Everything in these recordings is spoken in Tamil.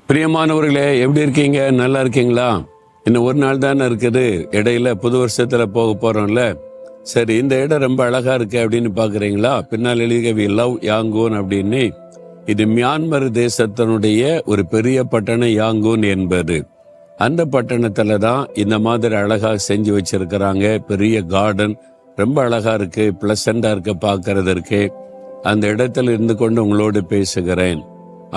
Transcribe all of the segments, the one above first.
பிரியமானவர்களே, எப்படி இருக்கீங்க? நல்லா இருக்கீங்களா? இன்னும் ஒரு நாள் தானே இருக்குது. இடையில புது வருஷத்துல போக போறோம்ல. சரி, இந்த இடம் ரொம்ப அழகா இருக்கு அப்படின்னு பாக்குறீங்களா? பின்னால் எழுதிய வி லவ் யாங்கூன் அப்படின்னு. இது மியான்மர் தேசத்தினுடைய ஒரு பெரிய பட்டணம் யாங்கூன் என்பது. அந்த பட்டணத்துல தான் இந்த மாதிரி அழகா செஞ்சு வச்சிருக்கிறாங்க. பெரிய கார்டன் ரொம்ப அழகா இருக்கு, பிளசண்டா இருக்கு பார்க்கறதற்கு. அந்த இடத்துல இருந்து கொண்டு உங்களோடு பேசுகிறேன்.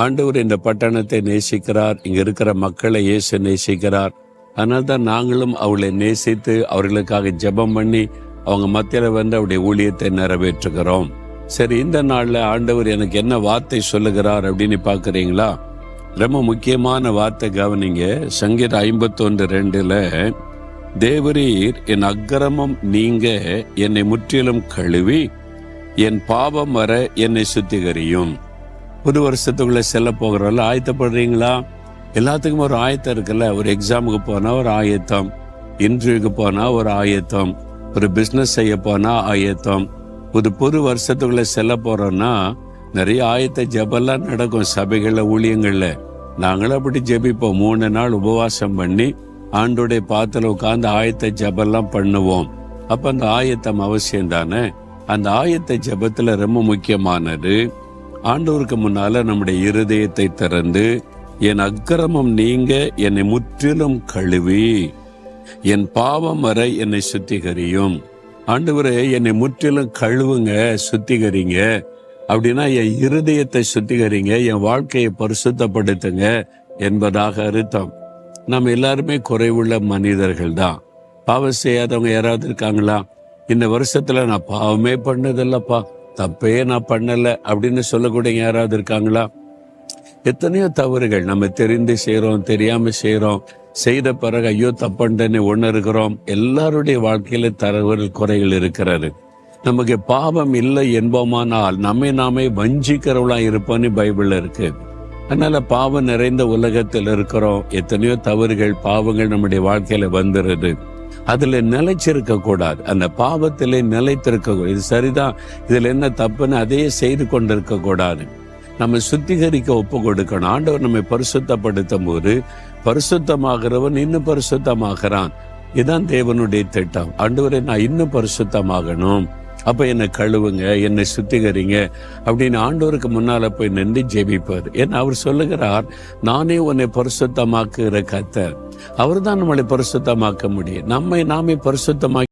ஆண்டவர் இந்த பட்டணத்தை நேசிக்கிறார். இங்க இருக்கிற மக்களை இயேசு நேசிக்கிறார். அதனால தான் நாங்களும் அவளை நேசித்து அவர்களுக்காக ஜெபம் பண்ணி அவங்க மத்தியில வந்து அவருடைய ஊழியத்தை நிறைவேற்றுகிறோம். சரி, இந்த நாள்ல ஆண்டவர் எனக்கு என்ன வார்த்தை சொல்லுகிறார் அப்படின்னு பாக்குறீங்களா? ரொம்ப முக்கியமான வார்த்தை கவனிங்க. சங்கீதம் 51:2 தேவரீர் என் அக்கிரமம் நீங்க என்னை முற்றிலும் கழுவி என் பாவம் வர என்னை சுத்திகரியும். புது வருஷத்துக்குள்ள செல்ல போகிறவங்கள ஆயத்தப்படுறீங்களா? எல்லாத்துக்கும் ஒரு ஆயத்தம் இருக்குல்ல. ஒரு எக்ஸாமுக்கு போனா ஒரு ஆயத்தம், இன்டர்வியூக்கு போனா ஒரு ஆயத்தம், ஒரு பிசினஸ் செய்ய போனா ஆயத்தம். புது வருஷத்துக்குள்ள செல்ல போறோம்னா நிறைய ஆயத்த ஜெபெல்லாம் நடக்கும் சபைகள்ல, ஊழியங்கள்ல. நாங்களும் அப்படி ஜெபிப்போம். 3 நாள் உபவாசம் பண்ணி ஆண்டோடைய பாத்துல உட்கார்ந்து ஆயத்த ஜெபெல்லாம் பண்ணுவோம். அப்ப அந்த ஆயத்தம் அவசியம் தானே. அந்த ஆயத்த ஜெபத்துல ரொம்ப முக்கியமானது, ஆண்டவருக்கு முன்னால நம்முடைய இருதயத்தை திறந்து என் அக்கிரமம் நீங்க என்னை முற்றிலும் கழுவி என் பாவம் வரை என்னை சுத்திகரியும். ஆண்டவரே, என்னை முற்றிலும் கழுவுங்க, சுத்திகரிங்க. அப்படின்னா என் இருதயத்தை சுத்திகரிங்க, என் வாழ்க்கையை பரிசுத்தப்படுத்துங்க என்பதாக அர்த்தம். நம்ம எல்லாருமே குறைவுள்ள மனிதர்கள் தான். பாவம் செய்யாதவங்க யாராவது இருக்காங்களா? இந்த வருஷத்துல நான் பாவமே பண்ணதில்லப்பா, தப்பே நான் பண்ணல அப்படின்னு சொல்லக்கூடிய யாராவது இருக்காங்களா? எத்தனையோ தவறுகள் நம்ம தெரிந்து செய்யறோம், தெரியாம செய்யறோம். செய்த பிறகு ஐயோ தப்பண்டன்னு உணர்கிறோம். எல்லாருடைய வாழ்க்கையில தவறு, குறைகள் இருக்கிறது. நமக்கு பாவம் இல்லை என்போமானால் நம்மை நாமே வஞ்சிக்கிறவளா இருப்போம்னு பைபிள்ல இருக்கு. அதனால பாவம் நிறைந்த உலகத்தில் இருக்கிறோம். எத்தனையோ தவறுகள், பாவங்கள் நம்முடைய வாழ்க்கையில வந்துடுது. அதுல நிலைச்சிருக்க கூடாது. அந்த பாவத்திலே நிலைத்திருக்க, இது சரிதான், இதுல என்ன தப்புன்னு அதையே செய்து கொண்டிருக்க கூடாது. நம்ம சுத்திகரிக்க ஒப்பு கொடுக்கணும். ஆண்டவர் நம்மை பரிசுத்தப்படுத்தும் போது பரிசுத்தமாகிறவன் இன்னும் பரிசுத்தமாகிறான். இதுதான் தேவனுடைய திட்டம். ஆண்டவரை நான் இன்னும் பரிசுத்தமாகணும், அப்ப என்னை கழுவுங்க, என்னை சுத்திகரிங்க அப்படின்னு ஆண்டவருக்கு முன்னால போய் நின்று ஜெபிப்பார். ஏன்னா அவர் சொல்லுகிறார், நானே உன்னை பரிசுத்தமாக்குகிற கர்த்தர். அவர் தான் நம்மளை பரிசுத்தமாக்க முடியும். நம்மை நாமே பரிசுத்தமாக்கி